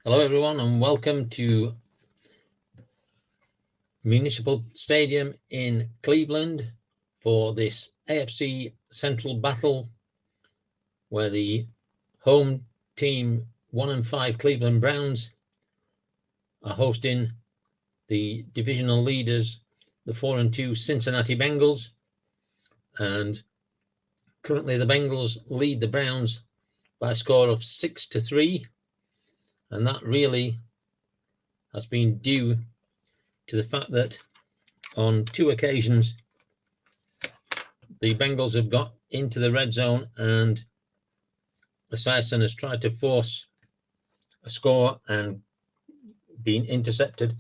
Hello, everyone, and welcome to Municipal Stadium in Cleveland for this AFC Central battle, where the home team 1 and 5 Cleveland Browns are hosting the divisional leaders, the 4 and 2 Cincinnati Bengals. And currently, the Bengals lead the Browns by a score of 6-3, and that really has been due to the fact that on 2 occasions the Bengals have got into the red zone and Esiason has tried to force a score and been intercepted.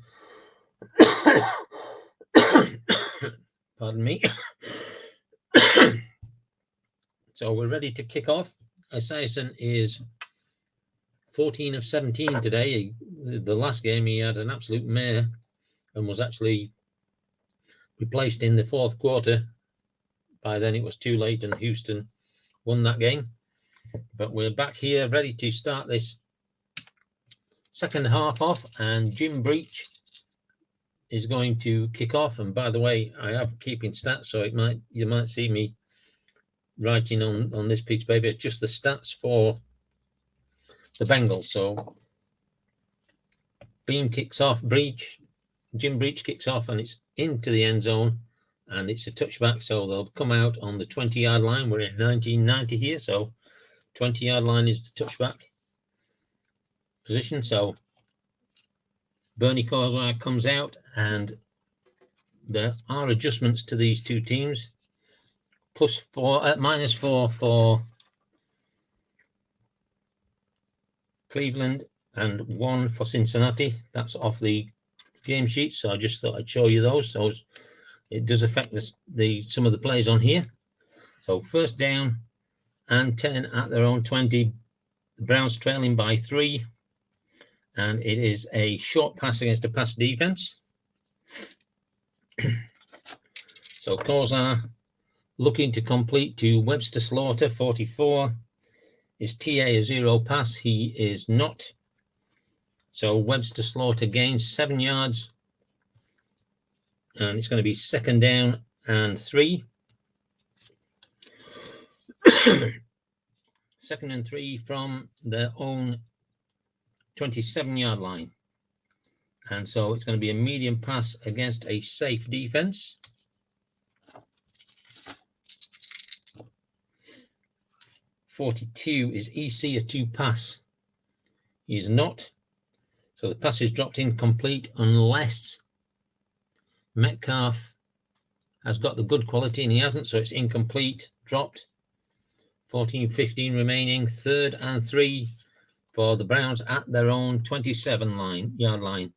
Pardon me. So we're ready to kick off. Esiason is 14 of 17 today. The last game he had an absolute mare and was actually replaced in the fourth quarter. By then it was too late and Houston won that game. But we're back here ready to start this second half off, and Jim Breach is going to kick off. And by the way, I have keeping stats, so you might see me writing on this piece of paper just the stats for the Bengals. So Jim Breach kicks off, and it's into the end zone, and it's a touchback. So they'll come out on the 20-yard line. We're in 1990 here, so 20-yard line is the touchback position. So Bernie Kosar comes out, and there are adjustments to these two teams. -4 for Cleveland and 1 for Cincinnati. That's off the game sheet, so I just thought I'd show you those. So it does affect some of the plays on here. So first down and 10 at their own 20. The Browns trailing by 3, and it is a short pass against a pass defense. So Kosar looking to complete to Webster Slaughter, 44. Is TA a zero pass? He is not. So Webster Slaughter gains 7 yards, and it's going to be second down and 3. Second and 3 from their own 27-yard line. And so it's going to be a medium pass against a safe defense. .42 is EC a 2 pass? He's not. So the pass is dropped incomplete unless Metcalf has got the good quality, and he hasn't, so it's incomplete, dropped. 14-15 remaining, third and 3 for the Browns at their own 27-yard line.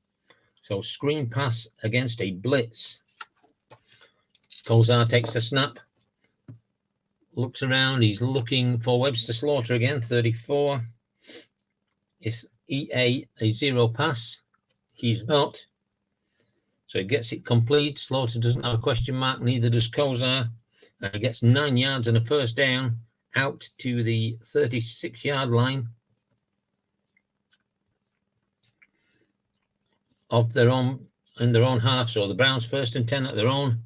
So screen pass against a blitz. Kosar takes the snap, looks around, he's looking for Webster Slaughter again, 34. Is EA a zero pass? He's not. So he gets it complete. Slaughter doesn't have a question mark, neither does Kosar. And he gets 9 yards and a first down out to the 36-yard line of their own, in their own half. So the Browns first and 10 at their own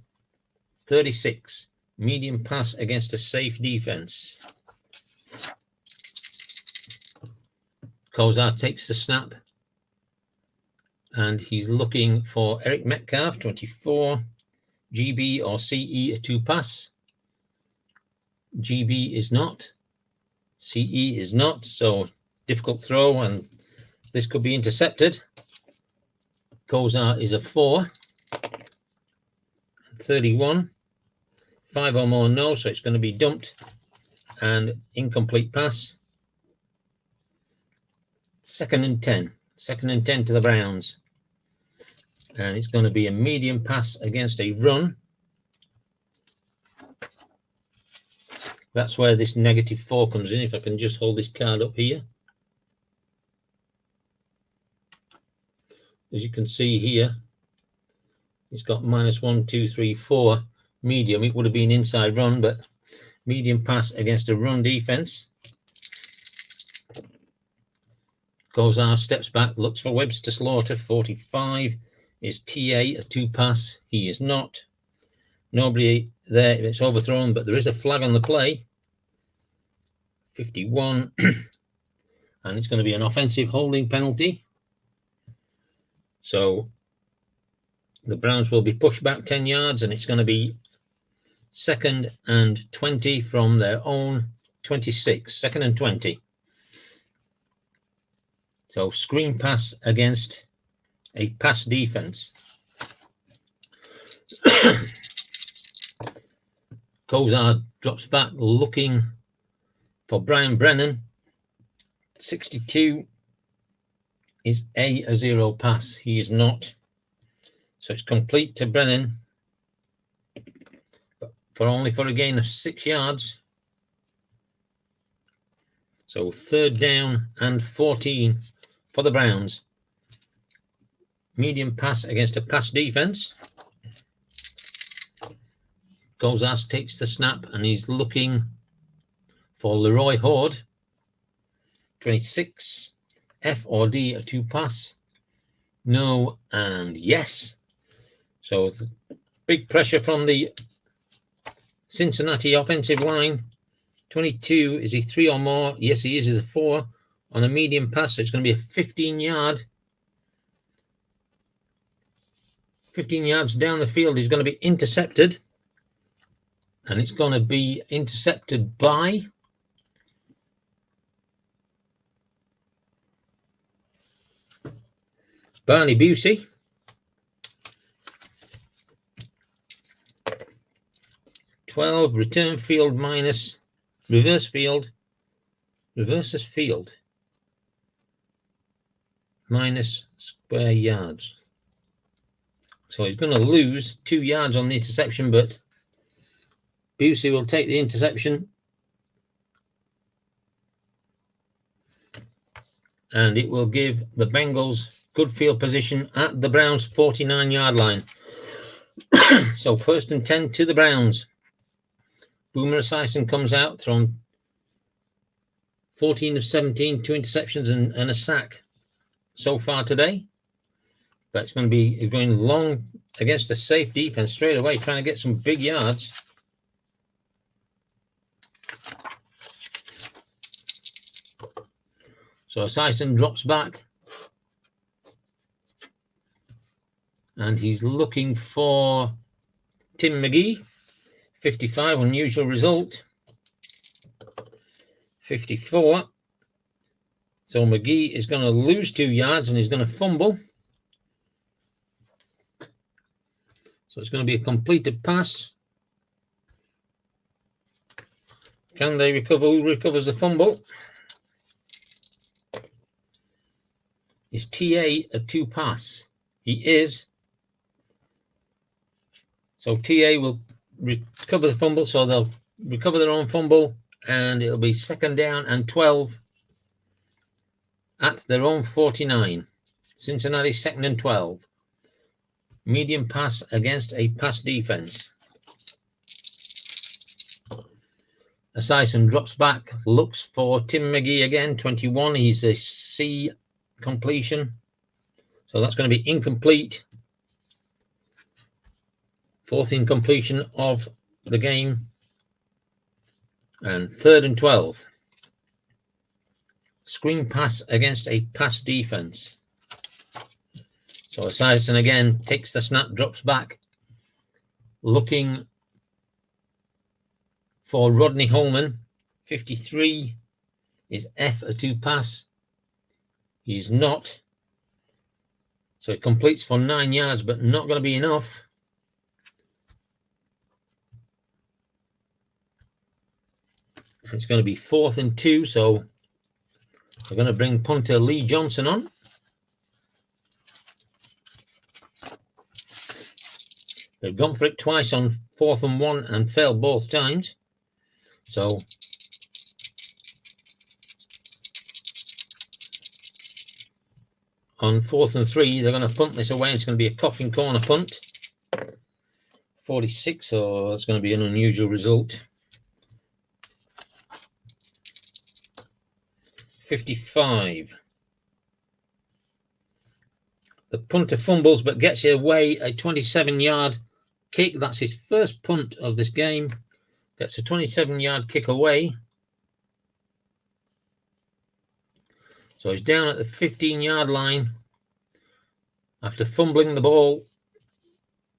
36. Medium pass against a safe defense. Kosar takes the snap, and he's looking for Eric Metcalf, 24. GB or CE a 2 pass. GB is not. CE is not. So difficult throw, and this could be intercepted. Kosar is a 4. 31. 5 or more no, so it's going to be dumped and incomplete pass. Second and 10 to the Browns. And it's going to be a medium pass against a run. That's where this -4 comes in. If I can just hold this card up here. As you can see here, it's got -1, 2, 3, 4. Medium. It would have been inside run, but medium pass against a run defense. Kozar steps back, looks for Webbs to slaughter. 45 is TA, a 2-pass. He is not. Nobody there. It's overthrown, but there is a flag on the play. 51. And it's going to be an offensive holding penalty. So the Browns will be pushed back 10 yards, and it's going to be 2nd and 20 from their own 26. 2nd and 20. So screen pass against a pass defense. Kozar drops back looking for Brian Brennan. 62 is a 0 pass. He is not. So it's complete to Brennan, but only for a gain of 6 yards. So 3rd down and 14 for the Browns. Medium pass against a pass defense. Kozas takes the snap and he's looking for Leroy Horde. 26. F or D, a 2-pass. No and yes. So big pressure from the Cincinnati offensive line. 22, is he 3 or more? Yes, he is. He's a 4 on a medium pass. So it's going to be a 15-yard. 15 yards down the field. He's going to be intercepted. And it's going to be intercepted by Barney Busey. 12, return field minus reverse field. Reverses field minus square yards. So he's going to lose 2 yards on the interception, but Busey will take the interception. And it will give the Bengals good field position at the Browns' 49-yard line. So 1st and 10 to the Browns. Boomer Esiason comes out, thrown 14 of 17, 2 interceptions and a sack so far today. But it's going to be going long against a safe defense straight away, trying to get some big yards. So Esiason drops back. And he's looking for Tim McGee. 55, unusual result. 54. So McGee is going to lose 2 yards and he's going to fumble. So it's going to be a completed pass. Can they recover? Who recovers the fumble? Is TA a 2-pass? He is. So TA will recover the fumble, so they'll recover their own fumble, and it'll be 2nd down and 12 at their own 49. Cincinnati 2nd and 12. Medium pass against a pass defense. Esiason drops back, looks for Tim McGee again. 21, he's a C completion. So that's going to be incomplete. 4th incompletion of the game. And 3rd and 12. Screen pass against a pass defense. So Esiason again takes the snap, drops back, looking for Rodney Holman. 53 is F, a 2-pass. He's not. So it completes for 9 yards, but not going to be enough. It's going to be 4th and 2, so we're going to bring punter Lee Johnson on. They've gone for it twice on 4th and 1 and failed both times. So on 4th and 3, they're going to punt this away. It's going to be a coffin corner punt. 46, so that's going to be an unusual result. 55. The punter fumbles but gets away a 27-yard kick. That's his first punt of this game. Gets a 27-yard kick away. So he's down at the 15-yard line after fumbling the ball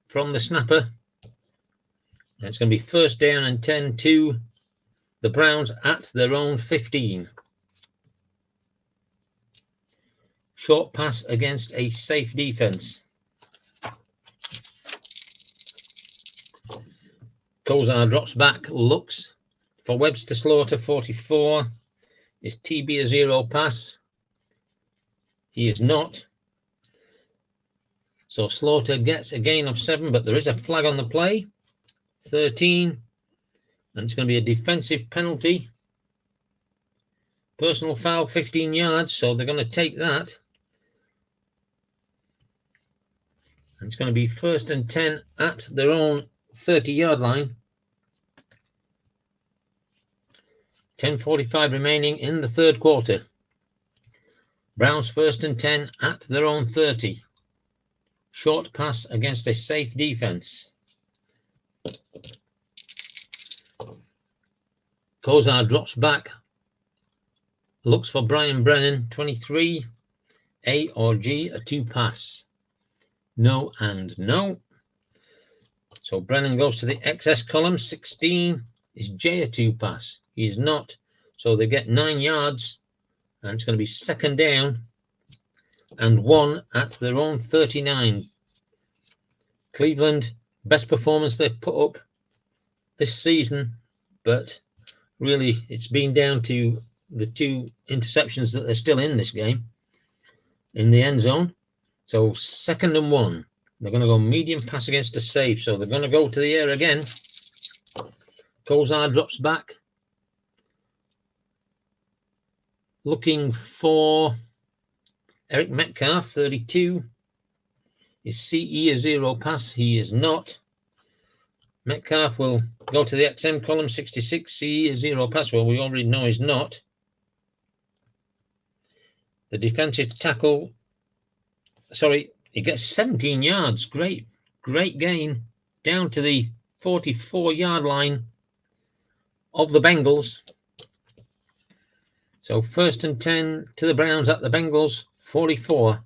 from the snapper. And it's going to be first down and 10 to the Browns at their own 15. Short pass against a safe defense. Kozar drops back, looks for Webster Slaughter, 44. Is TB a zero pass? He is not. So Slaughter gets a gain of 7, but there is a flag on the play. 13. And it's going to be a defensive penalty. Personal foul, 15 yards, so they're going to take that. And it's going to be first and 10 at their own 30-yard line. 10:45 remaining in the third quarter. Browns first and 10 at their own 30. Short pass against a safe defense. Kozar drops back. Looks for Brian Brennan, 23. A or G, a 2 pass. No and no. So Brennan goes to the XS column. 16 is J, a 2 pass. He is not. So they get 9 yards. And it's going to be second down and 1 at their own 39. Cleveland, best performance they've put up this season. But really, it's been down to the 2 interceptions that they're still in this game in the end zone. So second and 1. They're going to go medium pass against a safe. So they're going to go to the air again. Kozar drops back. Looking for Eric Metcalf, 32. Is CE a zero pass? He is not. Metcalf will go to the XM column, 66. CE a zero pass. Well, we already know he's not. The defensive tackle, sorry, he gets 17 yards. Great gain down to the 44-yard line of the Bengals. So first and 10 to the Browns at the Bengals, 44.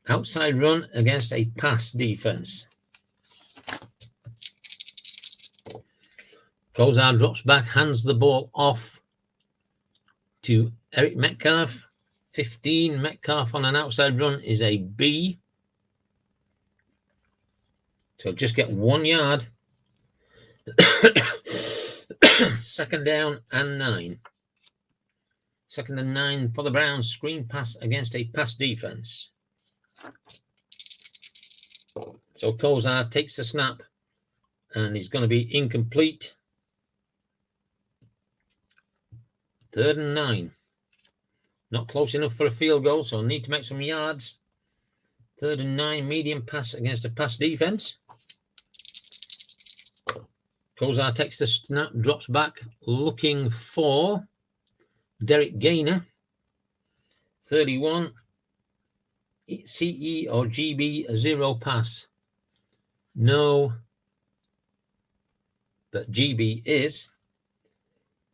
Outside run against a pass defense. Kozar drops back, hands the ball off to Eric Metcalf. 15. Metcalf on an outside run is a B. So just get 1 yard. Second down and 9. Second and 9 for the Browns. Screen pass against a pass defense. So Kozar takes the snap and he's going to be incomplete. Third and 9. Not close enough for a field goal, so need to make some yards. Third and 9, medium pass against a pass defense. Kozar takes the snap, drops back, looking for Derek Gainer, 31. CE or GB, a zero pass. No, but GB is.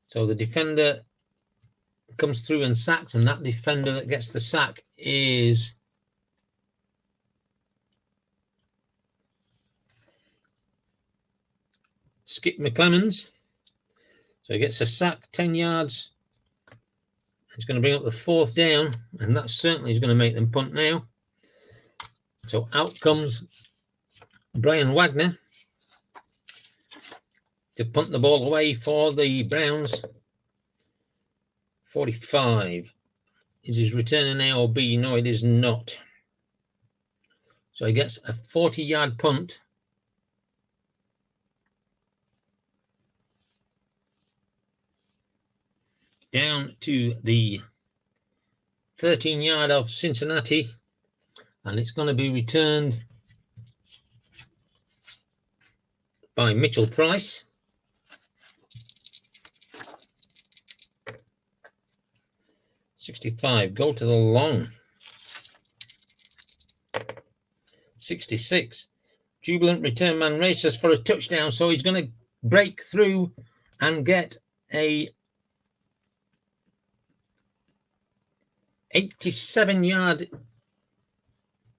So the defender comes through and sacks, and that defender that gets the sack is Skip McClemens. So he gets a sack, 10 yards. It's going to bring up the fourth down, and that certainly is going to make them punt now. So out comes Brian Wagner to punt the ball away for the Browns. 45. Is his return an A or B? No, it is not. So he gets a 40-yard punt. Down to the 13-yard of Cincinnati. And it's going to be returned by Mitchell Price. .65. Go to the long. 66. Jubilant return man races for a touchdown, so he's going to break through and get a 87-yard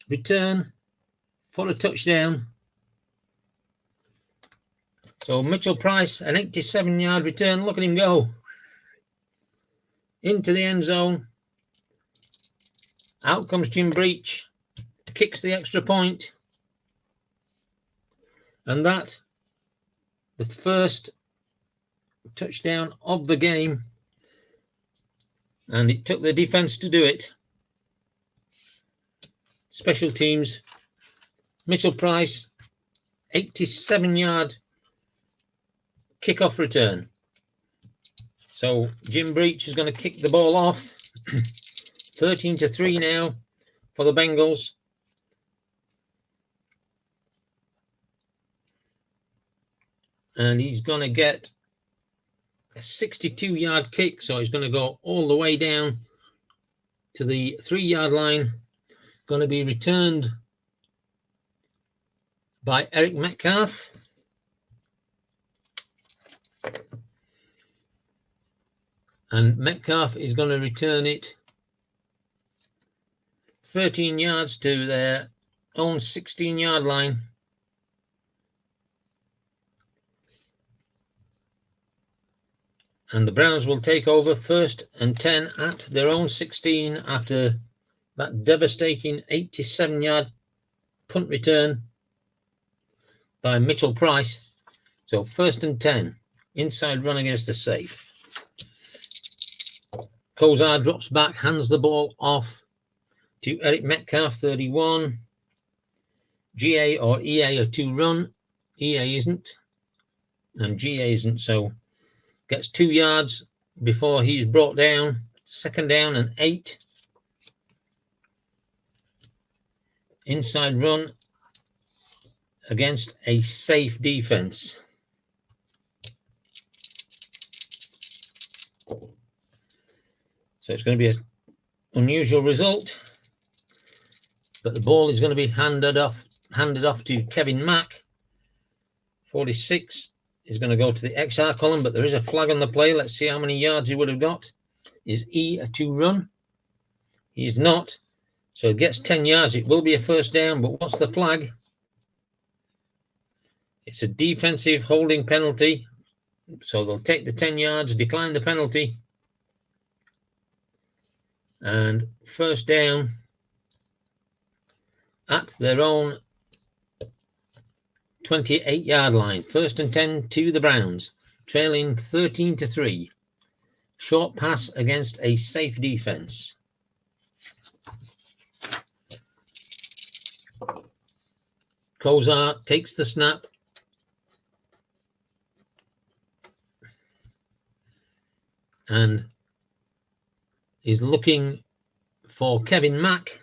return for a touchdown. So Mitchell Price, an 87-yard return. Look at him go into the end zone. Out comes Jim Breach, kicks the extra point. And that, the first touchdown of the game. And it took the defense to do it. Special teams, Mitchell Price, 87-yard kickoff return. So Jim Breach is going to kick the ball off. 13-3 now for the Bengals. And he's going to get a 62-yard kick. So he's going to go all the way down to the 3-yard line. Going to be returned by Eric Metcalf. And Metcalf is going to return it 13 yards to their own 16-yard line. And the Browns will take over 1st and 10 at their own 16 after that devastating 87-yard punt return by Mitchell Price. So 1st and 10, inside run against a safe. Kozar drops back, hands the ball off to Eric Metcalf, 31. GA or EA are to run. EA isn't, and GA isn't, so gets 2 yards before he's brought down. 2nd down and 8. Inside run against a safe defense. So it's going to be an unusual result, but the ball is going to be handed off to Kevin Mack. 46 is going to go to the XR column, but there is a flag on the play. Let's see how many yards he would have got. Is E a 2 run? He is not. So it gets 10 yards. It will be a 1st down, but what's the flag? It's a defensive holding penalty. So they'll take the 10 yards, decline the penalty. And 1st down at their own 28-yard line. 1st and 10 to the Browns, trailing 13-3. Short pass against a safe defense. Kozar takes the snap. And is looking for Kevin Mack.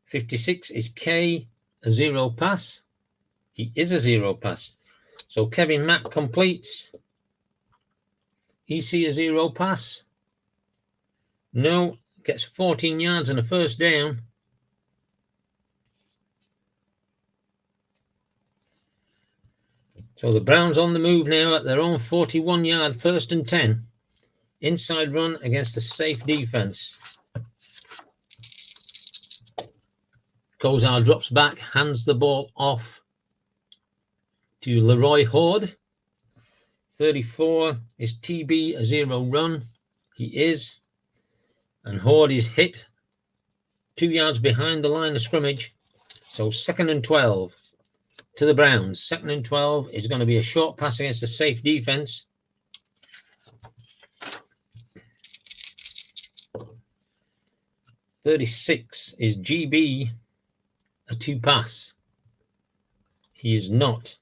56 is K, a 0 pass. He is a 0 pass. So Kevin Mack completes. EC a 0 pass. No, gets 14 yards and a 1st down. So the Browns on the move now at their own 41-yard 1st and 10. Inside run against a safe defense. Kozar drops back, hands the ball off to Leroy Horde. 34 is TB, a 0 run. He is. And Horde is hit 2 yards behind the line of scrimmage. So 2nd and 12 to the Browns. 2nd and 12 is going to be a short pass against a safe defense. .36 is GB, a 2 pass. He is not.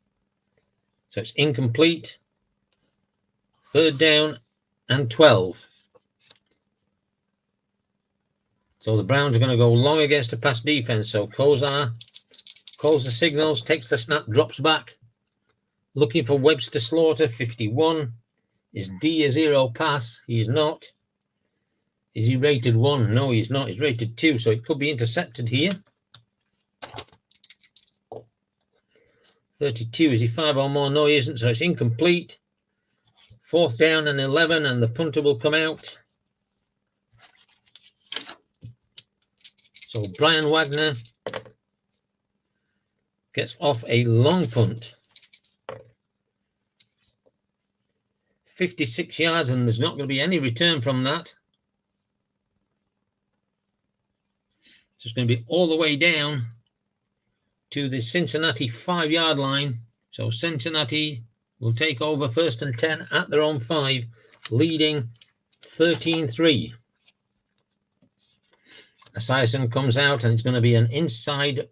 So it's incomplete. 3rd down and 12. So the Browns are going to go long against a pass defense. So Kozar calls the signals, takes the snap, drops back. Looking for Webster Slaughter. 51 is D, a 0 pass. He is not. Is he rated 1? No, he's not. He's rated 2, so it could be intercepted here. 32. Is he 5 or more? No, he isn't. So it's incomplete. 4th down and 11, and the punter will come out. So Brian Wagner gets off a long punt. 56 yards, and there's not going to be any return from that. So it's going to be all the way down to the Cincinnati 5-yard line. So Cincinnati will take over 1st and 10 at their own 5, leading 13-3. Esiason comes out, and it's going to be an inside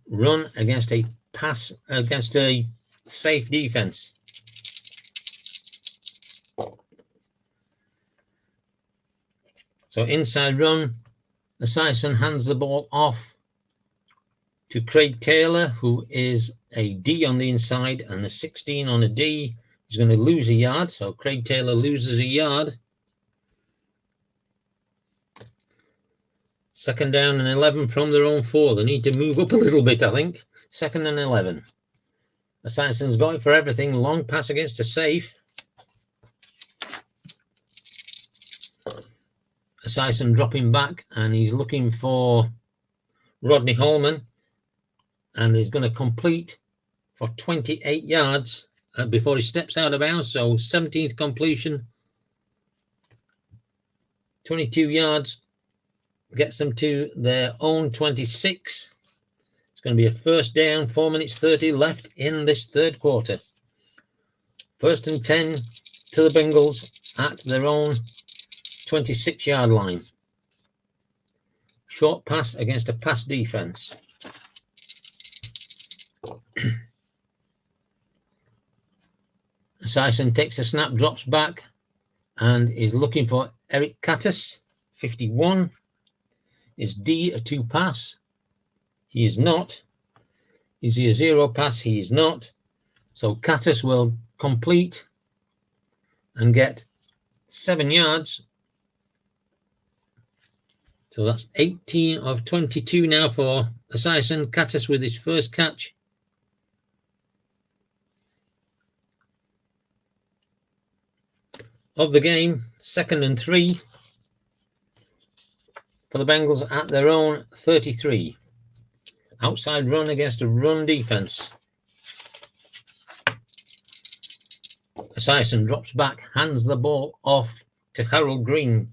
run against a pass, against a safe defense. So inside run, Esiason hands the ball off to Craig Taylor, who is a D on the inside, and the 16 on a D is going to lose a yard. So Craig Taylor loses a yard. 2nd down and 11 from their own 4. They need to move up a little bit, I think. 2nd and 11. Esiason's going for everything. Long pass against a safe. Esiason dropping back, and he's looking for Rodney Holman, and he's going to complete for 28 yards before he steps out of bounds. So 17th completion, 22 yards, gets them to their own 26. It's going to be a 1st down, 4 minutes 30 left in this 3rd quarter. 1st and 10 to the Bengals at their own 26-yard line. Short pass against a pass defense. Esiason takes a snap, drops back, and is looking for Eric Kattis, 51. Is D a 2 pass? He is not. Is he a 0 pass? He is not. So Kattis will complete and get 7 yards. So that's 18 of 22 now for Esiason. Kattis with his first catch. Of the game, 2nd and 3 for the Bengals at their own 33. Outside run against a run defense. Esiason drops back, hands the ball off to Harold Green,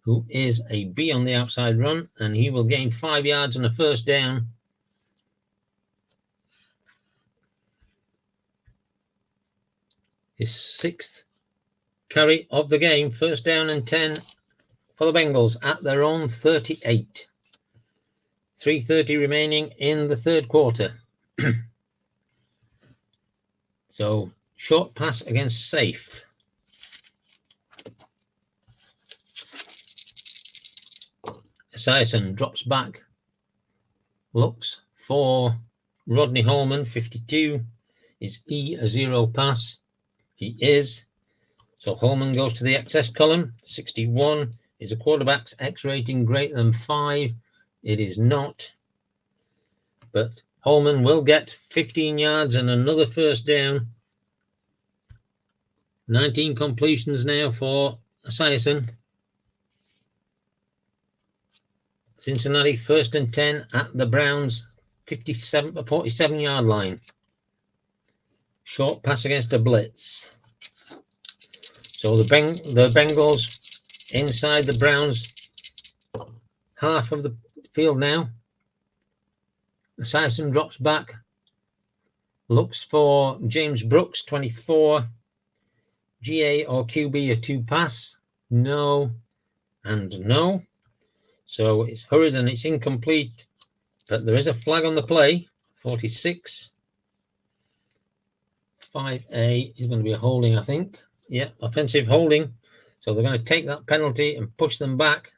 who is a B on the outside run, and he will gain 5 yards and a 1st down. His 6th carry of the game, 1st down and 10 for the Bengals at their own 38. 3:30 remaining in the 3rd quarter. So short pass against safe. Esiason drops back, looks for Rodney Holman, 52. Is E a 0 pass? He is. So Holman goes to the excess column. 61 is a quarterback's X rating greater than 5. It is not. But Holman will get 15 yards and another 1st down. 19 completions now for Esiason. Cincinnati 1st and 10 at the Browns 47-yard line. Short pass against a blitz. So the Bengals inside the Browns half of the field now. Esiason drops back, looks for James Brooks, 24. GA or QB a 2 pass? No and no. So it's hurried and it's incomplete, but there is a flag on the play. 46. 5A is going to be a holding, I think. Yeah, offensive holding. So they're going to take that penalty and push them back.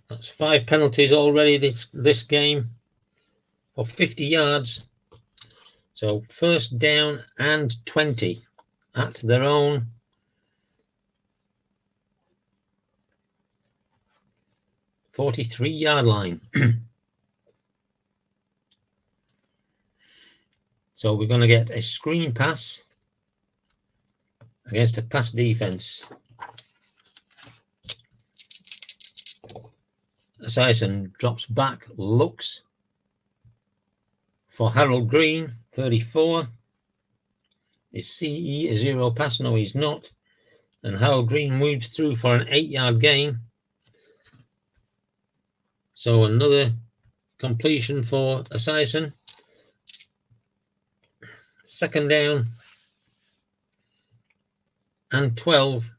That's 5 penalties already this game for 50 yards. So 1st down and 20 at their own 43-yard line. So we're going to get a screen pass against a pass defense. Esiason drops back, looks for Harold Green, 34. Is CE a zero pass? No, he's not. And Harold Green moves through for an 8-yard gain. So another completion for Esiason. Second down and 12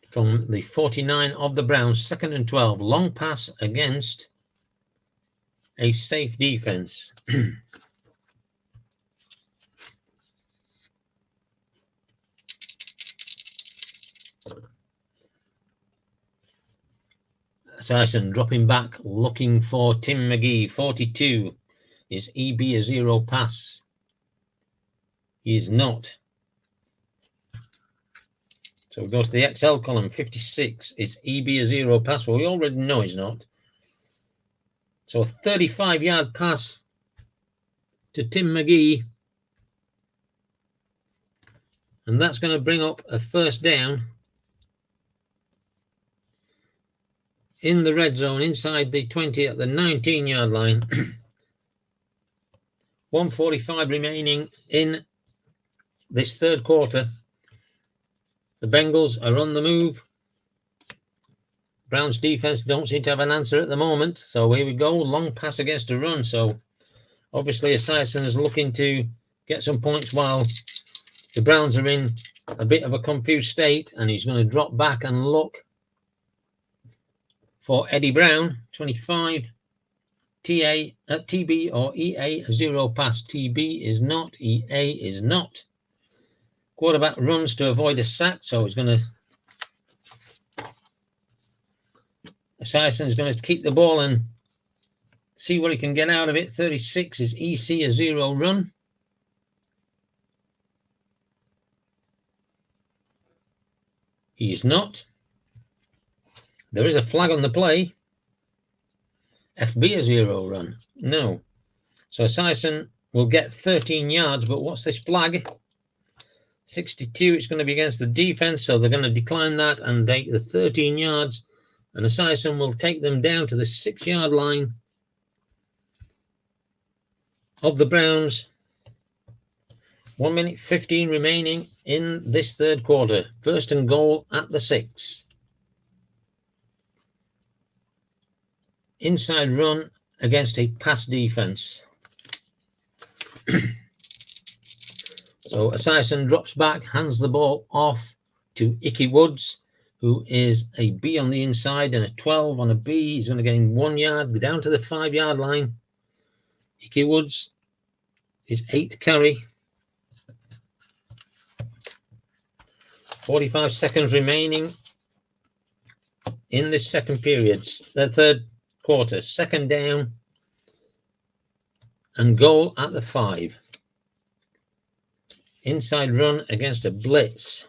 from the 49 of the Browns. Second and 12. Long pass against a safe defense. Esiason dropping back, looking for Tim McGee, 42. Is EB a zero pass? He is not. So we go to the XL column, 56. Is EB a zero pass? Well, we already know he's not. So a 35-yard pass to Tim McGee. And that's going to bring up a first down in the red zone inside the 20 at the 19-yard line. 1:45 remaining in this third quarter. The Bengals are on the move. Browns defense don't seem to have an answer at the moment. So here we go. Long pass against a run. So obviously Esiason is looking to get some points while the Browns are in a bit of a confused state. And he's going to drop back and look for Eddie Brown, 25. TB or EA, a zero pass. TB is not. EA is not. Quarterback runs to avoid a sack, so he's going to... Esiason is going to keep the ball and see what he can get out of it. 36 is EC, a zero run. He is not. There is a flag on the play. FB a zero run. No. So Esiason will get 13 yards, but what's this flag? 62, it's going to be against the defense, so they're going to decline that and take the 13 yards. And Esiason will take them down to the 6-yard line of the Browns. 1 minute 15 remaining in this third quarter. First and goal at the 6. Inside run against a pass defense. So Esiason drops back, hands the ball off to Icky Woods, who is a B on the inside and a 12 on a B. He's going to get him 1 yard down to the 5-yard line. Icky Woods is 8th carry. 45 seconds remaining in this second period, the third quarter. Second down and goal at the 5. Inside run against a blitz.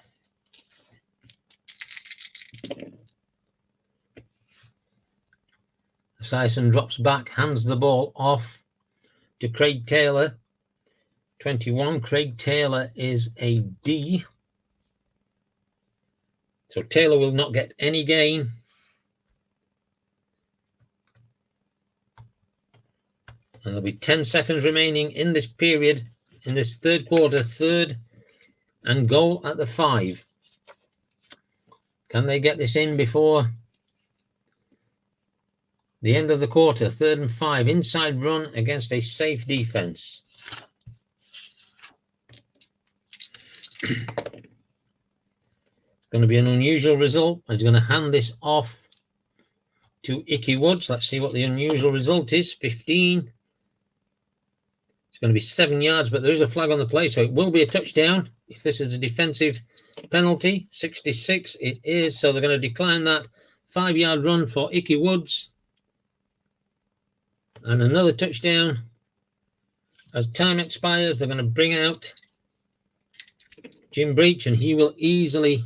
Esiason drops back, hands the ball off to Craig Taylor. 21. Craig Taylor is a D. So Taylor will not get any gain. And there'll be 10 seconds remaining in this period, in this third quarter. Third and goal at the 5. Can they get this in before the end of the quarter? Third and 5. Inside run against a safe defense. Going to be an unusual result. He's going to hand this off to Icky Woods. Let's see what the unusual result is. 15. It's going to be 7 yards, but there is a flag on the play, so it will be a touchdown if this is a defensive penalty. 66 it is, so they're going to decline that. 5-yard run for Icky Woods. And another touchdown. As time expires, they're going to bring out Jim Breach, and he will easily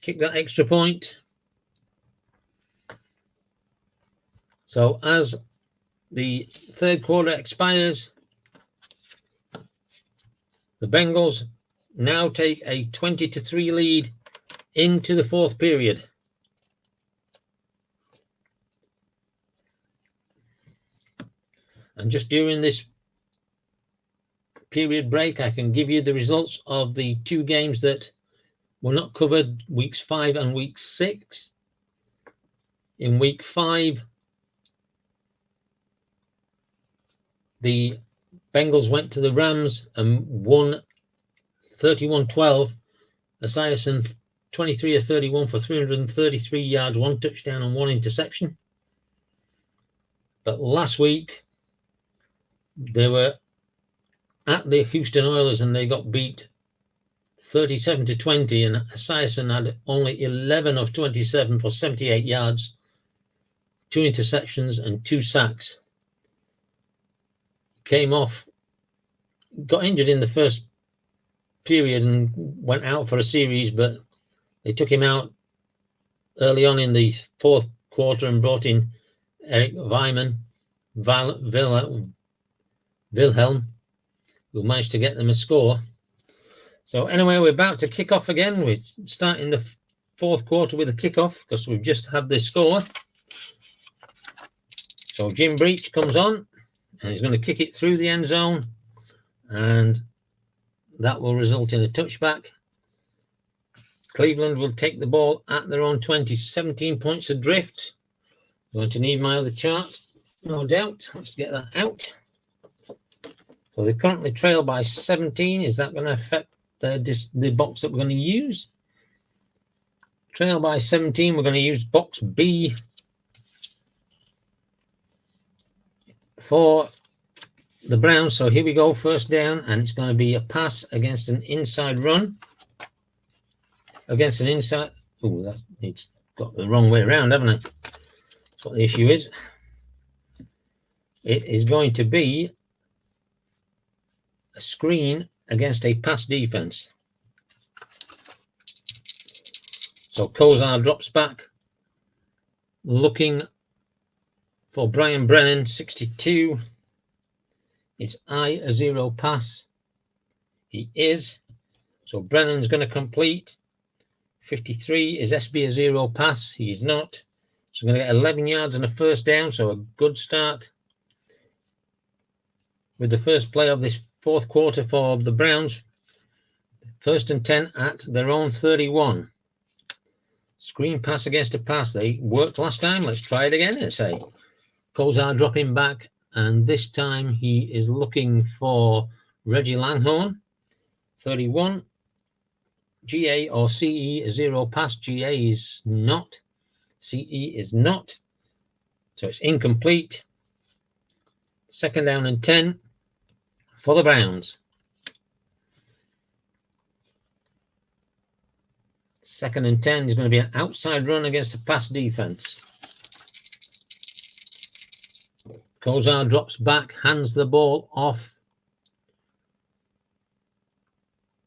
kick that extra point. So as the third quarter expires, the Bengals now take a 20-3 lead into the fourth period. And just during this period break, I can give you the results of the two games that were not covered, weeks 5 and week 6. In week 5, the Bengals went to the Rams and won 31-12. Esiason 23 of 31 for 333 yards, 1 touchdown and 1 interception. But last week, they were at the Houston Oilers and they got beat 37-20, and Esiason had only 11 of 27 for 78 yards, 2 interceptions and 2 sacks. Came off, got injured in the first period and went out for a series, but they took him out early on in the fourth quarter and brought in Eric Wilhelm, who managed to get them a score. So anyway, we're about to kick off again. We're starting the fourth quarter with a kickoff because we've just had the score. So Jim Breach comes on and he's going to kick it through the end zone, and that will result in a touchback. Cleveland will take the ball at their own 20, 17 points adrift. I'm going to need my other chart, no doubt. Let's get that out. So they currently trail by 17. Is that going to affect the box that we're going to use? Trail by 17. We're going to use box B for the Browns. So here we go, first down, and it's going to be a pass against an inside run. Against an inside. Oh, it's got the wrong way around, haven't it? That's what the issue is. It is going to be a screen against a pass defense. So Kozar drops back, looking for Brian Brennan, 62. It's a 0 pass. He is. So Brennan's going to complete. 53 is SB a 0 pass. He is not. So we're going to get 11 yards and a first down. So a good start with the first play of this fourth quarter for the Browns. 1st and 10 at their own 31. Screen pass against a pass. They worked last time. Let's try it again. Let's say Kozar dropping back, and this time he is looking for Reggie Langhorne. 31. GA or CE a 0 pass. GA is not. CE is not. So it's incomplete. 2nd down and 10 for the Browns. 2nd and 10 is going to be an outside run against a pass defense. Kozar drops back, hands the ball off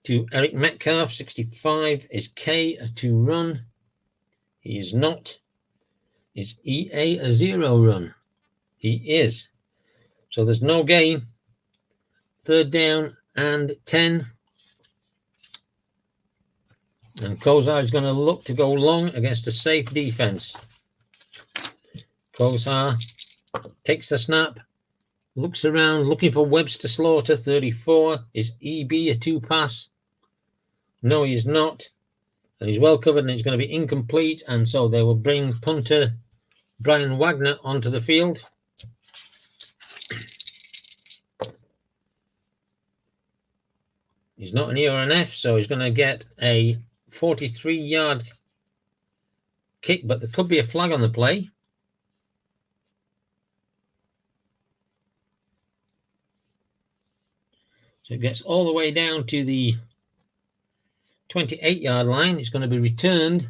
to Eric Metcalf. 65 is K a 2 run. He is not. Is EA a 0 run? He is. So there's no gain. 3rd down and 10. And Kozar is going to look to go long against a safe defense. Kozar takes the snap, looks around, looking for Webster Slaughter. 34 is EB a 2 pass. No, he's not. And he's well covered, and it's going to be incomplete. And so they will bring punter Brian Wagner onto the field. He's not an E or an F, so he's going to get a 43-yard kick, but there could be a flag on the play. So it gets all the way down to the 28-yard line. It's going to be returned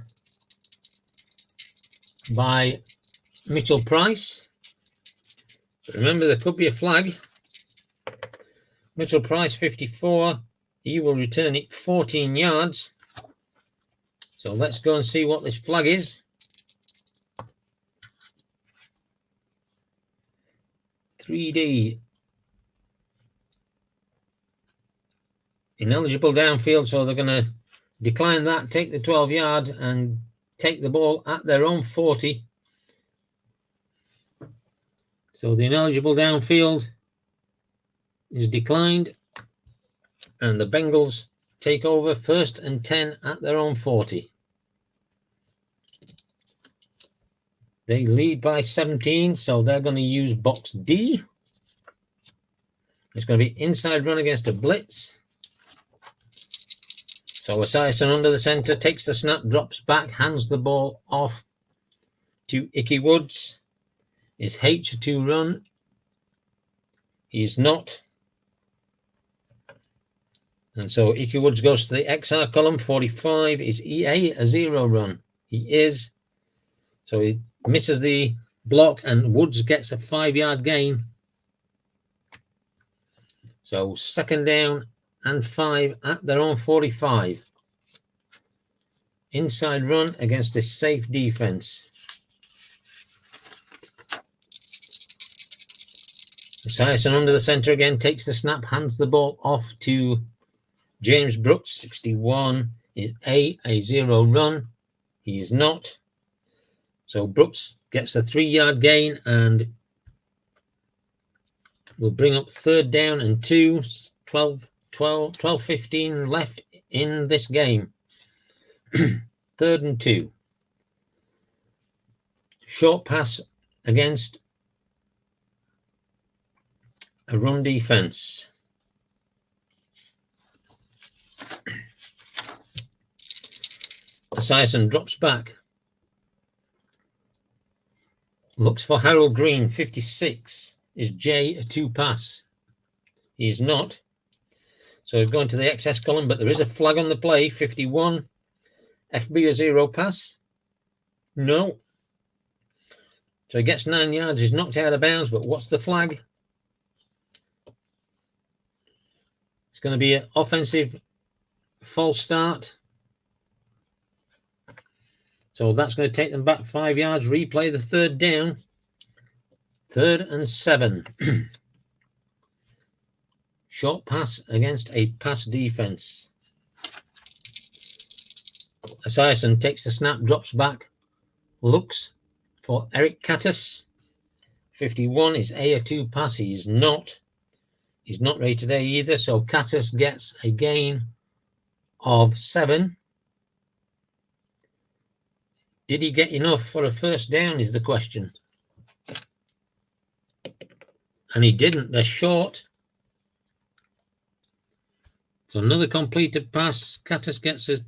by Mitchell Price. But remember, there could be a flag. Mitchell Price, 54. He will return it 14 yards. So let's go and see what this flag is. 3D. Ineligible downfield, so they're going to decline that, take the 12-yard and take the ball at their own 40. So the ineligible downfield is declined, and the Bengals take over 1st and 10 at their own 40. They lead by 17, so they're going to use box D. It's going to be inside run against a blitz. So Esiason under the center, takes the snap, drops back, hands the ball off to Icky Woods. Is H to run? He's not. And so Icky Woods goes to the XR column. 45. Is EA a 0 run? He is. So he misses the block and Woods gets a 5-yard gain. So 2nd down and 5 at their own 45. Inside run against a safe defense. Esiason under the center again, takes the snap, hands the ball off to James Brooks. 61. Is a 0 run? He is not. So Brooks gets a 3-yard gain and will bring up 3rd down and 2. 12-15 left in this game. 3rd and 2. Short pass against a run defense. Esiason drops back. Looks for Harold Green. 56. Is J a 2 pass? He is not. So we've gone to the XS column, but there is a flag on the play. 51. FB a 0 pass? No. So he gets 9 yards. He's knocked out of bounds, but what's the flag? It's going to be an offensive false start. So that's going to take them back 5 yards. Replay the 3rd down. 3rd and 7. Short pass against a pass defense. Esiason takes the snap, drops back, looks for Eric Cattus. 51 is a 2 pass. He is not. He's not rated A either. So Cattus gets a gain of 7. Did he get enough for a 1st down is the question. And he didn't. They're short. So another completed pass. Cattus gets his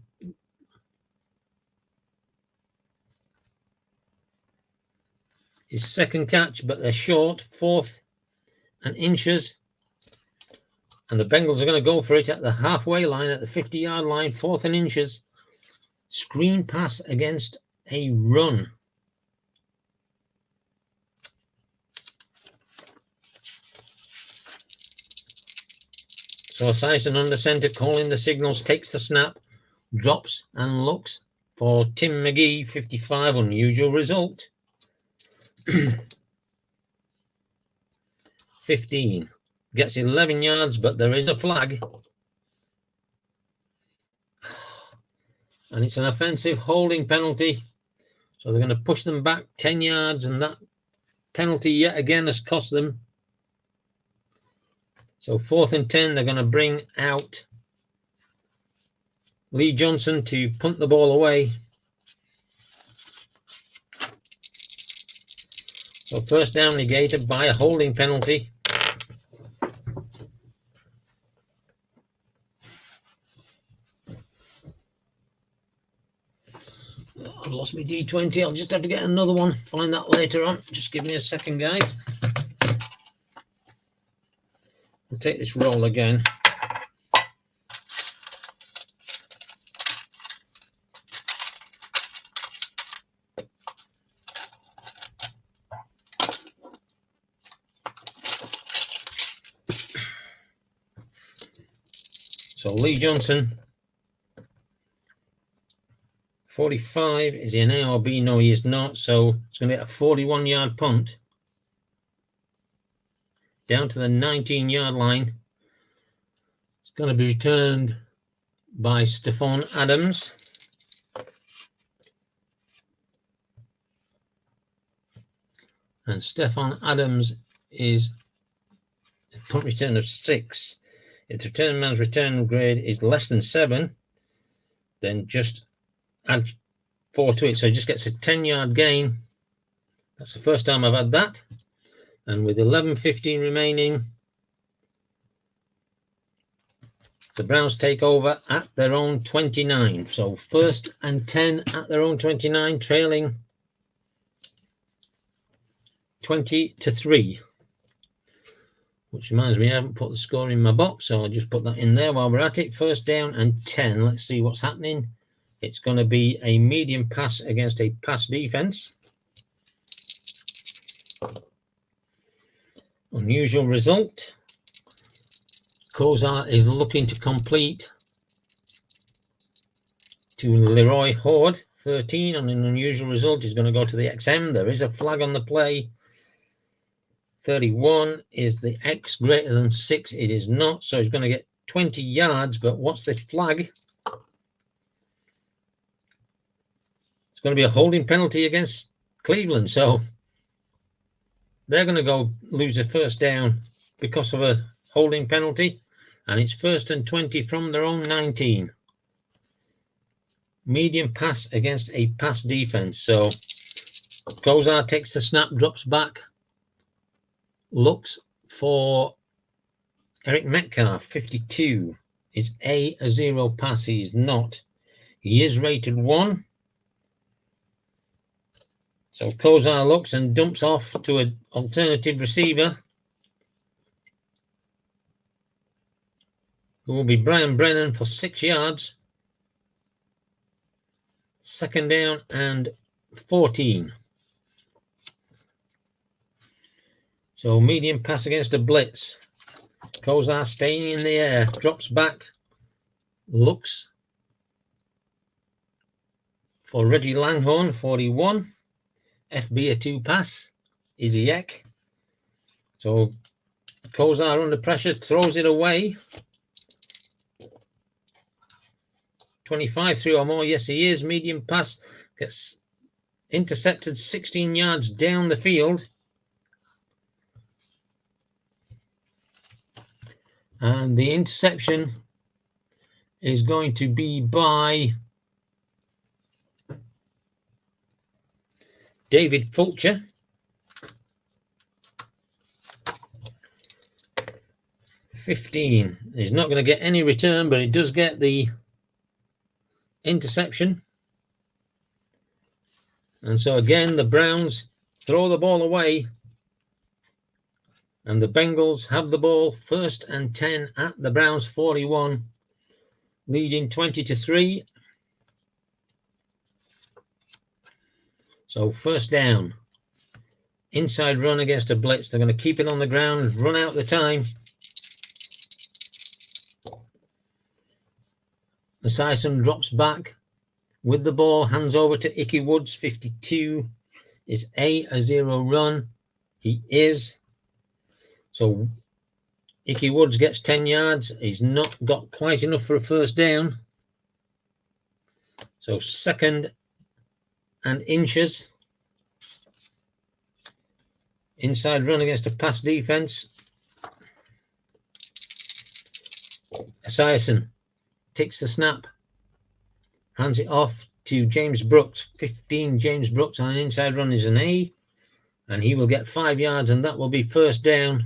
second catch, but they're short. 4th and inches. And the Bengals are going to go for it at the halfway line, at the 50-yard line. 4th and inches. Screen pass against a run. So Esiason under center, calling the signals, takes the snap, drops and looks for Tim McGee. 55, unusual result. 15. Gets 11 yards, but there is a flag. And it's an offensive holding penalty. So they're going to push them back 10 yards, and that penalty yet again has cost them. So 4th and 10, they're going to bring out Lee Johnson to punt the ball away. So 1st down negated by a holding penalty. I've lost my D20. I'll just have to get another one. Find that later on. Just give me a second, guys. I'll take this roll again. So Lee Johnson 45. Is he an A or B? No, he is not. So it's going to get a 41-yard punt down to the 19-yard line. It's going to be returned by Stephon Adams. And Stephon Adams is a punt return of 6. If the return man's return grade is less than 7, then just add 4 to it. So it just gets a 10-yard gain. That's the first time I've had that. And with 11:15 remaining, the Browns take over at their own 29. So 1st and 10 at their own 29, trailing 20-3. Which reminds me, I haven't put the score in my box, so I'll just put that in there while we're at it. 1st down and 10. Let's see what's happening. It's going to be a medium pass against a pass defense. Unusual result. Kozar is looking to complete to Leroy Horde. 13 on an unusual result. He's going to go to the XM. There is a flag on the play. 31 is the X greater than 6. It is not. So he's going to get 20 yards. But what's this flag? It's going to be a holding penalty against Cleveland. So they're going to go lose a 1st down because of a holding penalty. And it's 1st and 20 from their own 19. Medium pass against a pass defense. So Kozar takes the snap, drops back, looks for Eric Metcalf. 52. Is a 0 pass? He is not. He is rated 1. So Kozar looks and dumps off to an alternative receiver, who will be Brian Brennan for 6 yards. 2nd down and 14. So medium pass against a blitz. Kozar staying in the air, drops back, looks for Reggie Langhorne, 41. FB a 2 pass. Isiason. So Kozar under pressure, throws it away. 25 through or more. Yes, he is. Medium pass gets intercepted 16 yards down the field. And the interception is going to be by David Fulcher. 15. He's not going to get any return, but he does get the interception. And so again, the Browns throw the ball away. And the Bengals have the ball. 1st and 10 at the Browns 41, leading 20-3. So 1st down. Inside run against a blitz. They're going to keep it on the ground, run out the time. Esiason drops back with the ball, hands over to Icky Woods. 52. Is a 0 run? He is. So Icky Woods gets 10 yards. He's not got quite enough for a 1st down. So 2nd and inches. Inside run against a pass defense. Esiason takes the snap, hands it off to James Brooks. 15. James Brooks on an inside run is an A, and he will get 5 yards, and that will be 1st down.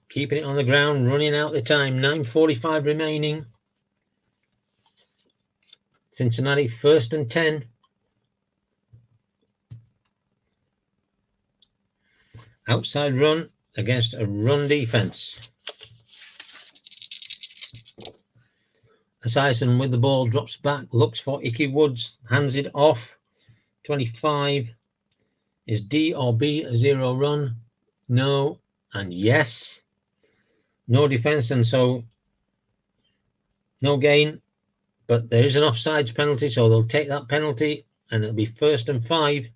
Keeping it on the ground, running out the time. 9:45 remaining. Cincinnati 1st and 10. Outside run against a run defense. Esiason with the ball, drops back, looks for Icky Woods, hands it off. 25. Is D or B a 0 run? No and yes. No defense, and so No gain, but there is an offsides penalty, so they'll take that penalty, and it'll be 1st and 5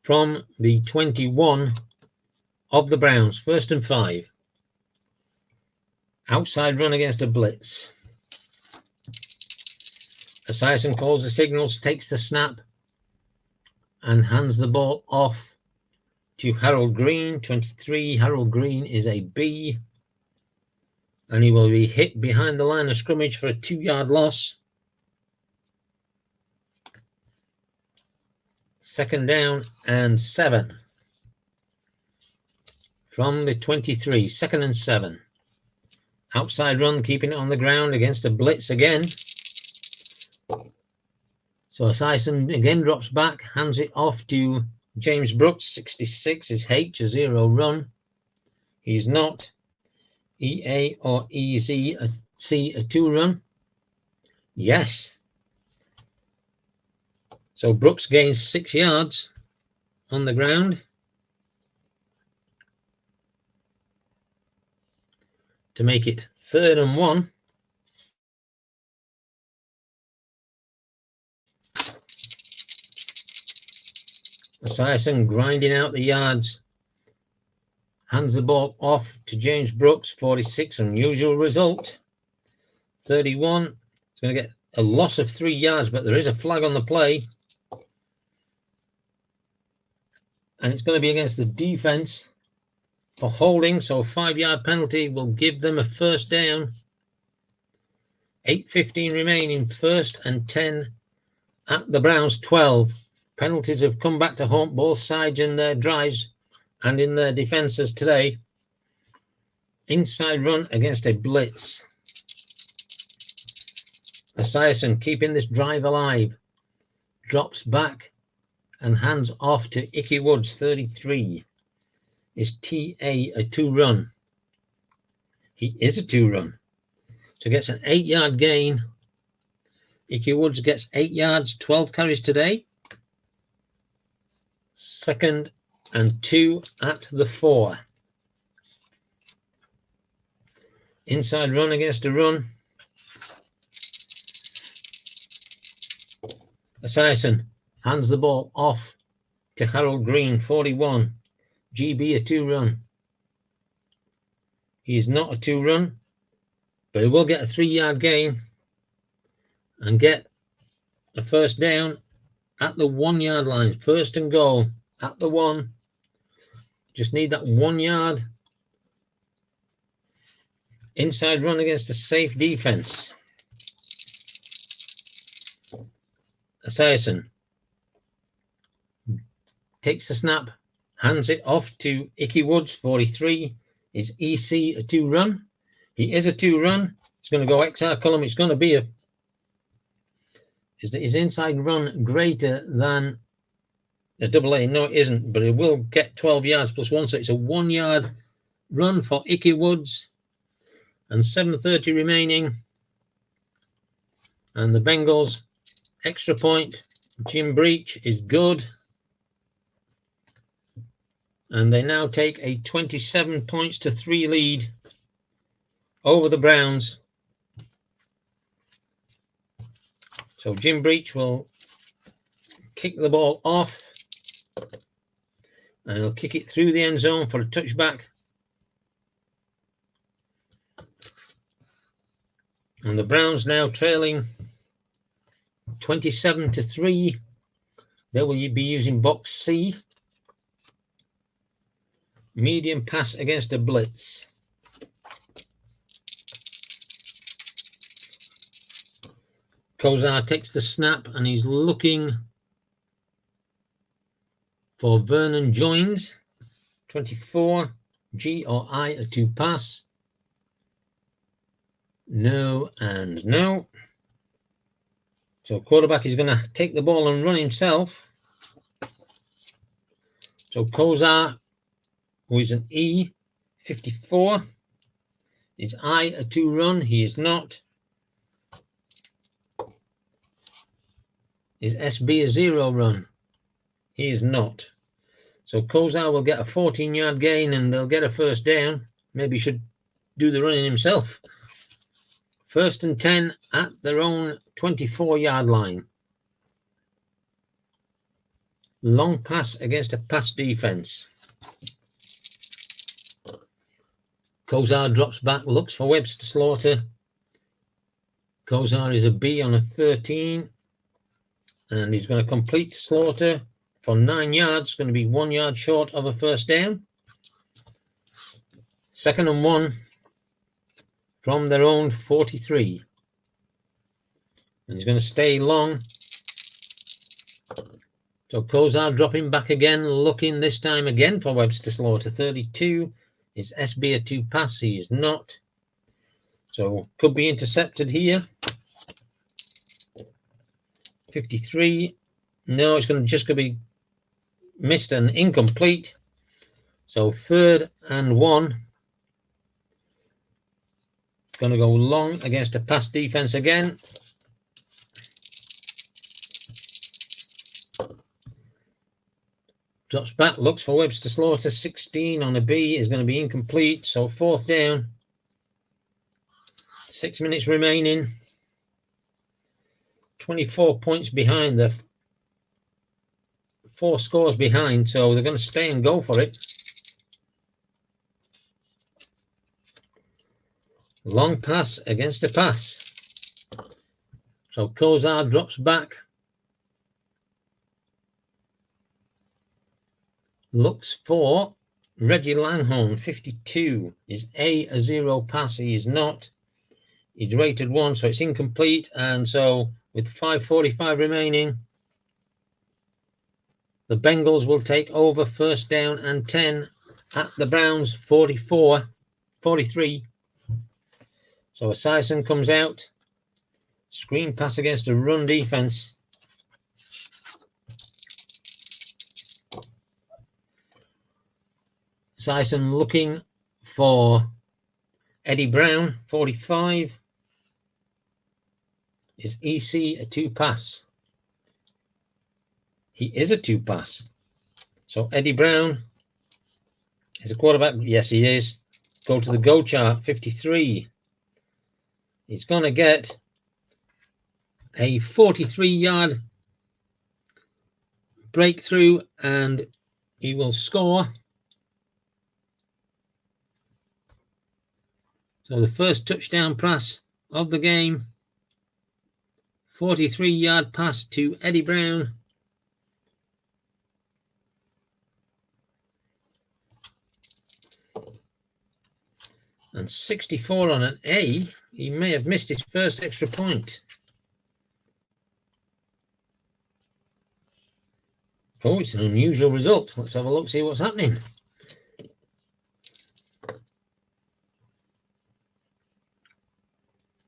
from the 21 of the Browns. 1st and 5. Outside run against a blitz. Esiason calls the signals, takes the snap, and hands the ball off to Harold Green, 23. Harold Green is a B, and he will be hit behind the line of scrimmage for a 2-yard loss. 2nd down and 7 from the 23. 2nd and 7. Outside run, keeping it on the ground against a blitz again. So Esiason again drops back, hands it off to James Brooks, 66 is H, a 0 run. He's not. EA or EZ, a C, a 2 run. Yes. So Brooks gains 6 yards on the ground to make it 3rd and 1. Esiason grinding out the yards. Hands the ball off to James Brooks, 46, unusual result. 31. It's going to get a loss of 3 yards, but there is a flag on the play. And it's going to be against the defense for holding, so a 5-yard penalty will give them a 1st down. 8:15 remaining, 1st and 10 at the Browns 12. Penalties have come back to haunt both sides in their drives and in their defenses today. Inside run against a blitz. Esiason keeping this drive alive. Drops back and hands off to Icky Woods, 33. Is TA a 2 run? He is a 2 run. So gets an 8-yard gain. Icky Woods gets 8 yards, 12 carries today. 2nd and 2 at the 4. Inside run against a run. Esiason hands the ball off to Harold Green, 41. GB a 2 run. He is not a 2 run, but he will get a 3-yard gain and get a 1st down at the 1-yard line. 1st and goal at the 1. Just need that 1 yard. Inside run against a safe defense. Esiason takes the snap, hands it off to Icky Woods, 43. Is EC a 2 run? He is a 2 run. It's going to go XR column. It's going to be is his inside run greater than a double A? No, it isn't, but it will get 12 yards plus 1, so it's a 1-yard run for Icky Woods. And 7:30 remaining. And the Bengals extra point. Jim Breach is good. And they now take a 27 points to 3 lead over the Browns. So Jim Breach will kick the ball off. And he'll kick it through the end zone for a touchback. And the Browns now trailing 27 to 3. They will be using box C. Medium pass against a blitz. Kozar takes the snap and he's looking for Vernon Joins. 24. G or I, a 2 pass. No and no. So quarterback is going to take the ball and run himself. So Kozar, who is an E, 54. Is I a 2 run? He is not. Is SB a 0 run? He is not. So Kozar will get a 14-yard gain and they'll get a 1st down. Maybe he should do the running himself. 1st and 10 at their own 24-yard line. Long pass against a pass defense. Kozar drops back, looks for Webster Slaughter. Kozar is a B on a 13. And he's going to complete Slaughter for 9 yards. Going to be 1 yard short of a first down. 2nd and 1 from their own 43. And he's going to stay long. So Kozar dropping back again, looking this time again for Webster Slaughter. 32. Is SB a 2 pass? He is not. So could be intercepted here. 53. No, it's just going to be missed and incomplete. So 3rd and 1. Going to go long against a pass defense again. Drops back, looks for Webster Slaughter. 16 on a B is going to be incomplete. So 4th down. 6 minutes remaining. 24 points behind. They're 4 scores behind. So they're going to stay and go for it. Long pass against a pass. So Kozar drops back. Looks for Reggie Langhorne, 52. Is a 0 pass? He is not. He's rated 1, so it's incomplete. And so with 5:45 remaining, the Bengals will take over 1st down and 10 at the Browns 43. So Esiason comes out. Screen pass against a run defense. Esiason looking for Eddie Brown, 45. Is EC a 2 pass? He is a 2 pass. So Eddie Brown is a quarterback. Yes, he is. Go to the go chart, 53. He's going to get a 43-yard breakthrough and he will score. So the first touchdown pass of the game, 43-yard pass to Eddie Brown. And 64 on an A. He may have missed his first extra point. Oh, it's an unusual result. Let's have a look, see what's happening.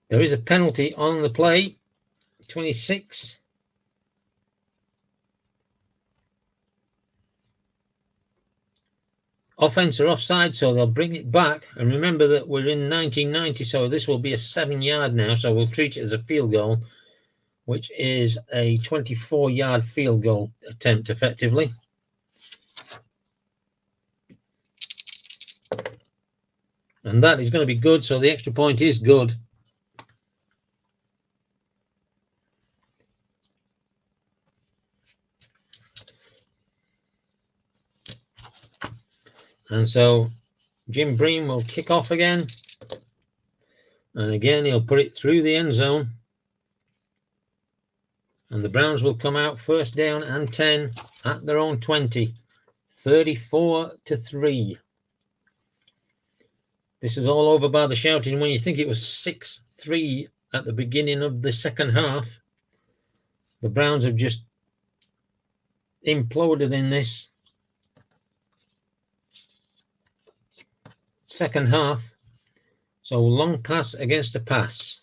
There is a penalty on the play, 26. Offense are offside, so they'll bring it back. And remember that we're in 1990, so this will be a 7-yard now, so we'll treat it as a field goal, which is a 24-yard field goal attempt, effectively. And that is going to be good, so the extra point is good. And so Jim Bream will kick off again. And again, he'll put it through the end zone. And the Browns will come out 1st down and 10 at their own 20. 34-3. This is all over by the shouting when you think it was 6-3 at the beginning of the second half. The Browns have just imploded in this second half. So long pass against a pass.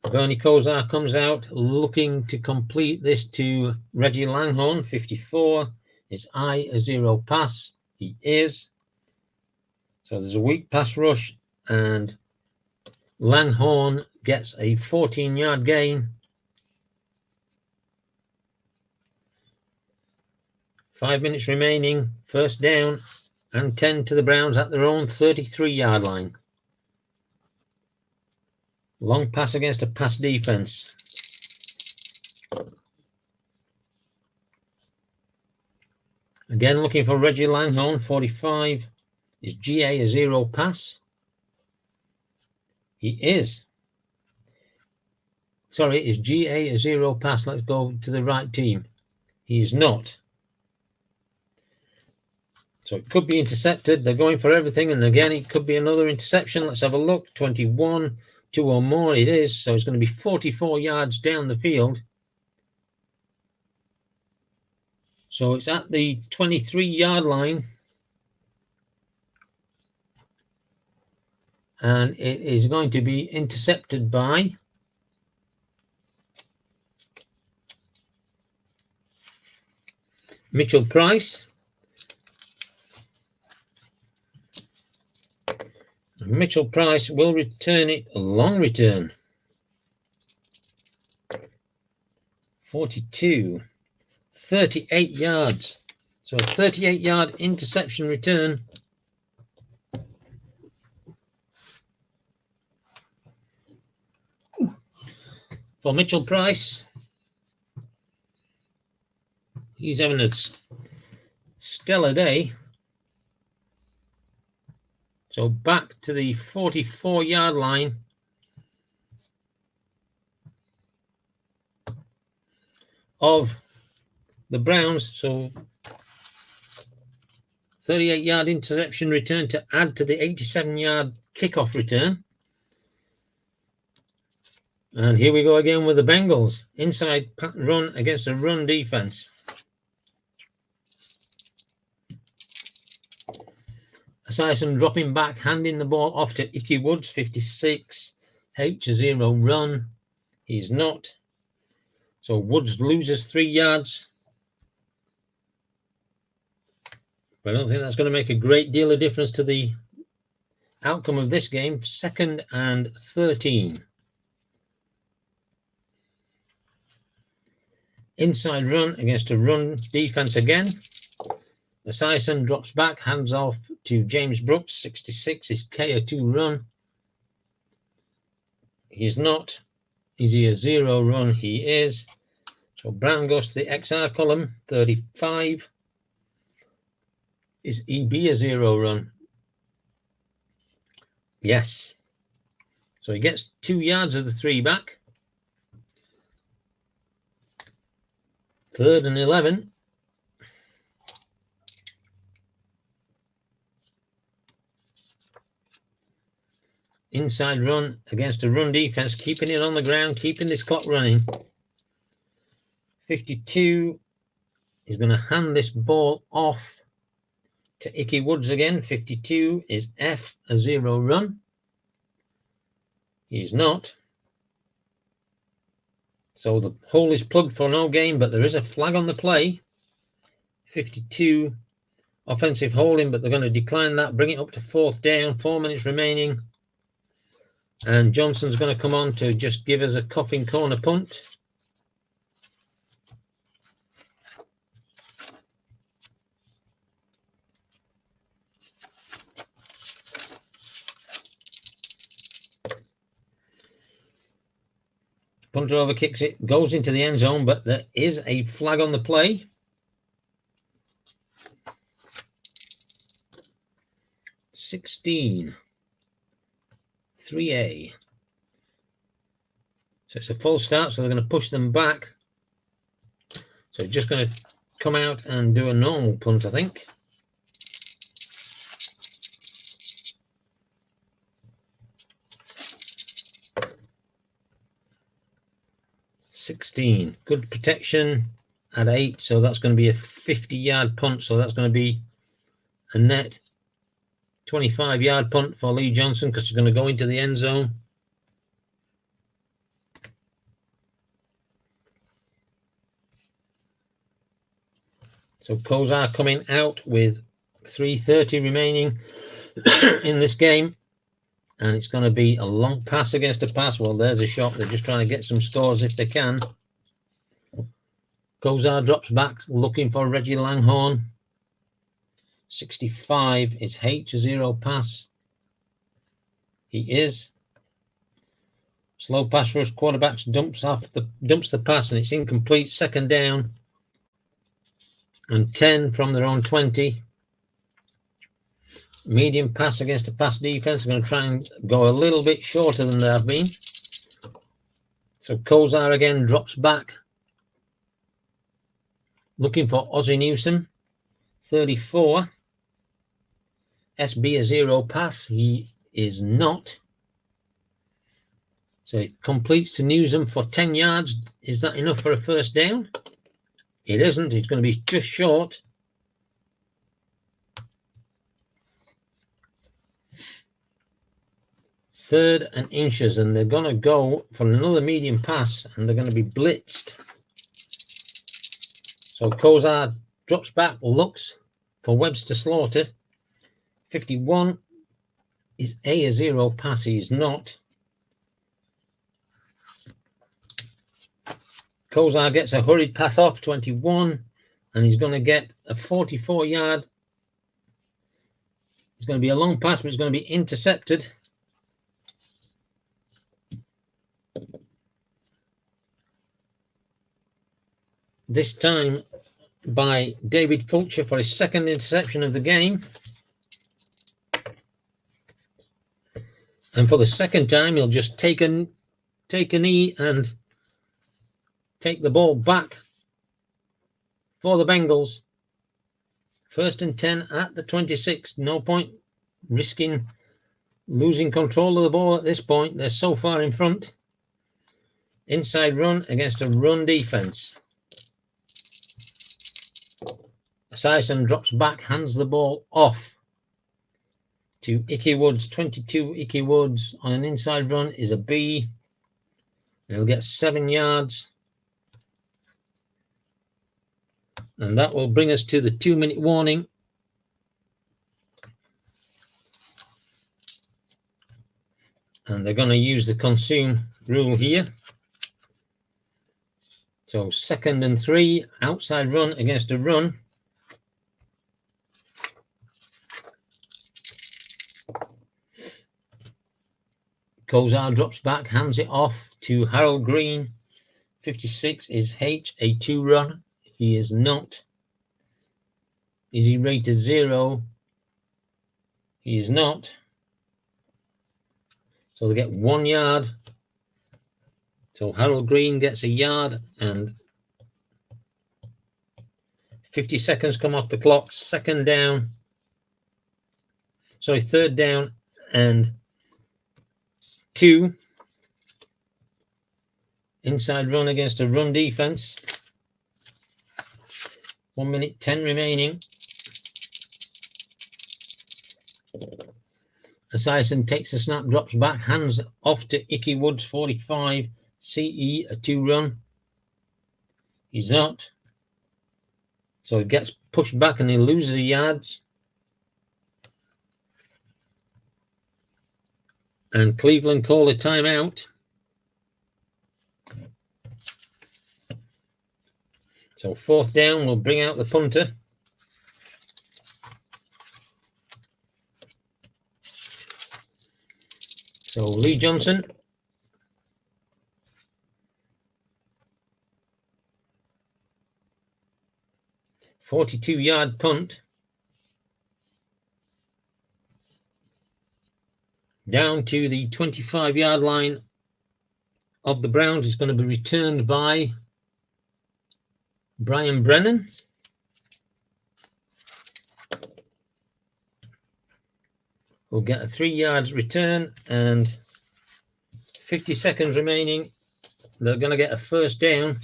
Bernie Kozar comes out looking to complete this to Reggie Langhorne, 54. Is I a 0 pass? He is. So there's a weak pass rush and Langhorne gets a 14-yard gain. 5 minutes remaining, 1st down and 10 to the Browns at their own 33-yard line. Long pass against a pass defense. Again, looking for Reggie Langhorne, 45. Is GA a zero pass? He is. Sorry, is GA a zero pass? Let's go to the right team. He is not. So it could be intercepted. They're going for everything. And again, it could be another interception. Let's have a look. 21, 2 or more. It is. So it's going to be 44 yards down the field. So it's at the 23-yard line. And it is going to be intercepted by Mitchell Price. Mitchell Price will return it, a long return. 42, 38 yards. So a 38-yard interception return. For Mitchell Price. He's having a stellar day. So back to the 44-yard line. Of the Browns. So 38-yard interception return to add to the 87-yard kickoff return. And here we go again with the Bengals. Inside run against a run defense. Esiason dropping back, handing the ball off to Icky Woods, 56. H a zero run. He's not. So Woods loses 3 yards. But I don't think that's going to make a great deal of difference to the outcome of this game. 2nd and 13. Inside run against a run defense again. Esiason drops back, hands off to James Brooks, 66. Is K a 2 run? He's not. Is he a 0 run? He is. So Brown goes to the XR column, 35. Is EB a 0 run? Yes. So he gets 2 yards of the 3 back. 3rd and 11. Inside run against a run defense, keeping it on the ground, keeping this clock running. 52 is going to hand this ball off to Icky Woods again. 52 is F a 0 run. He's not. So the hole is plugged for no gain, but there is a flag on the play. 52 offensive holding, but they're going to decline that, bring it up to 4th down, 4 minutes remaining. And Johnson's going to come on to just give us a coffin corner punt. Punter over kicks it, goes into the end zone, but there is a flag on the play. (16) 3A. So it's a full start, so they're going to push them back. So just going to come out and do a normal punt, I think. (16) Good protection at 8, so that's going to be a 50-yard punt. So that's going to be a net 25-yard punt for Lee Johnson because he's going to go into the end zone. So Kozar coming out with 3:30 remaining in this game. And it's going to be a long pass against a pass. Well, there's a shot. They're just trying to get some scores if they can. Kozar drops back, looking for Reggie Langhorne. 65 is H a 0 pass. He is. Slow pass rush, quarterbacks dumps the pass, and it's incomplete. Second down and 10 from their own 20. Medium pass against a pass defense. They're going to try and go a little bit shorter than they have been. So Kozar again drops back, looking for Ozzie Newsom, 34. SB a zero pass. He is not. So it completes to Newsom for 10 yards. Is that enough for a first down? It isn't. It's going to be just short. Third and inches, and they're going to go for another medium pass, and they're going to be blitzed. So Kozar drops back, looks for Webster Slaughter. 51 is a zero pass. He is not. Kozar gets a hurried pass off, 21, and he's going to get a 44-yard. It's going to be a long pass, but it's going to be intercepted. This time by David Fulcher for his second interception of the game. And for the second time, he'll just take a knee and take the ball back for the Bengals. First and 10 at the 26. No point risking losing control of the ball at this point. They're so far in front. Inside run against a run defense. Esiason drops back, hands the ball off to Icky Woods. 22 Icky Woods on an inside run is a B. He'll get 7 yards. And that will bring us to the 2-minute warning. And they're going to use the consume rule here. So 2nd and 3, outside run against a run. Kozar drops back, hands it off to Harold Green. 56 is H, a 2 run. He is not. Is he rated 0? He is not. So they get 1 yard. So Harold Green gets a yard and 50 seconds come off the clock. Third down and 2. Inside run against a run defense. 1 minute 10 remaining. Esiason takes the snap, drops back, hands off to Icky Woods, 45. CE, a 2 run. He's not. So he gets pushed back and he loses the yards. And Cleveland call a timeout. So 4th down, we'll bring out the punter. So Lee Johnson. "42-yard punt. Down to the 25-yard line of the Browns. Is going to be returned by Brian Brennan. We'll get a 3-yard return and 50 seconds remaining. They're going to get a first down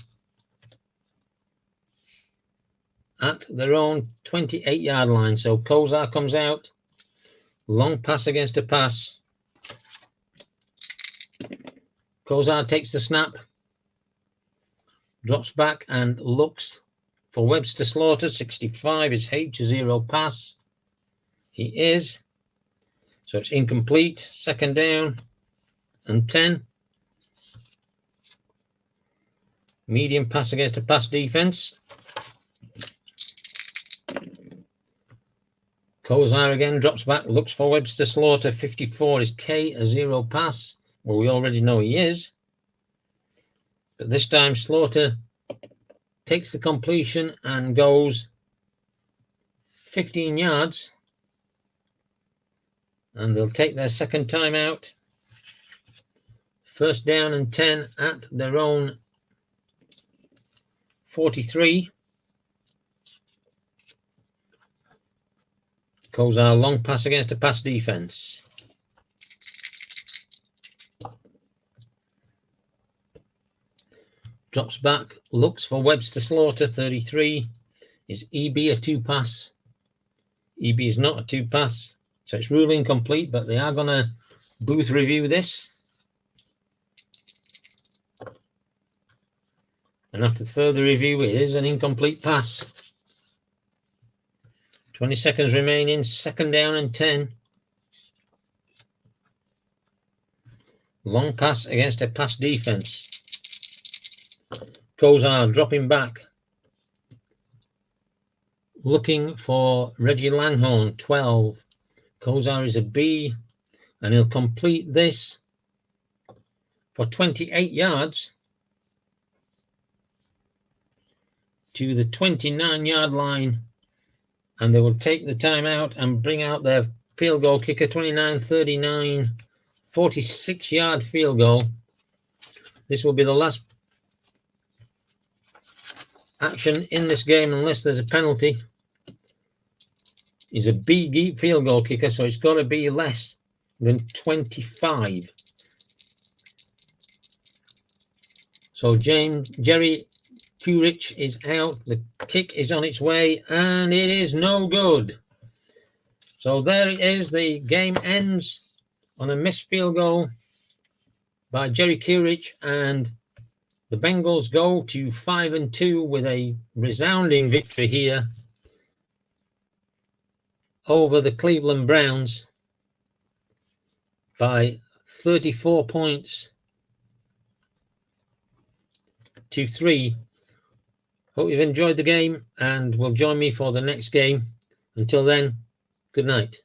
at their own 28-yard line. So Kozar comes out. Long pass against a pass. Kozar takes the snap. Drops back and looks for Webster Slaughter. 65 is H, a 0 pass. He is. So it's incomplete. 2nd down and 10. Medium pass against a pass defense. Kozar again drops back, looks for Webster Slaughter. 54 is K, a 0 pass. Well, we already know he is. But this time Slaughter takes the completion and goes 15 yards. And they'll take their second time out. First down and 10 at their own 43. Kozar long pass against a pass defense. Drops back, looks for Webster Slaughter, 33. Is EB a two-pass? EB is not a two-pass, so it's ruled incomplete, but they are going to booth review this. And after further review, it is an incomplete pass. 20 seconds remaining, second down and 10. Long pass against a pass defense. Kozar dropping back. Looking for Reggie Langhorne, 12. Kozar is a B, and he'll complete this for 28 yards to the 29-yard line, and they will take the timeout and bring out their field goal kicker, 29-39, 46-yard field goal. This will be the last action in this game unless there's a penalty. He's a B field goal kicker, so it's got to be less than 25. So Jerry Kurich is out. The kick is on its way, and it is no good. So there it is. The game ends on a missed field goal by Jerry Kurich, and the Bengals go to 5-2 with a resounding victory here over the Cleveland Browns by 34 points to 3. Hope you've enjoyed the game and will join me for the next game. Until then, good night.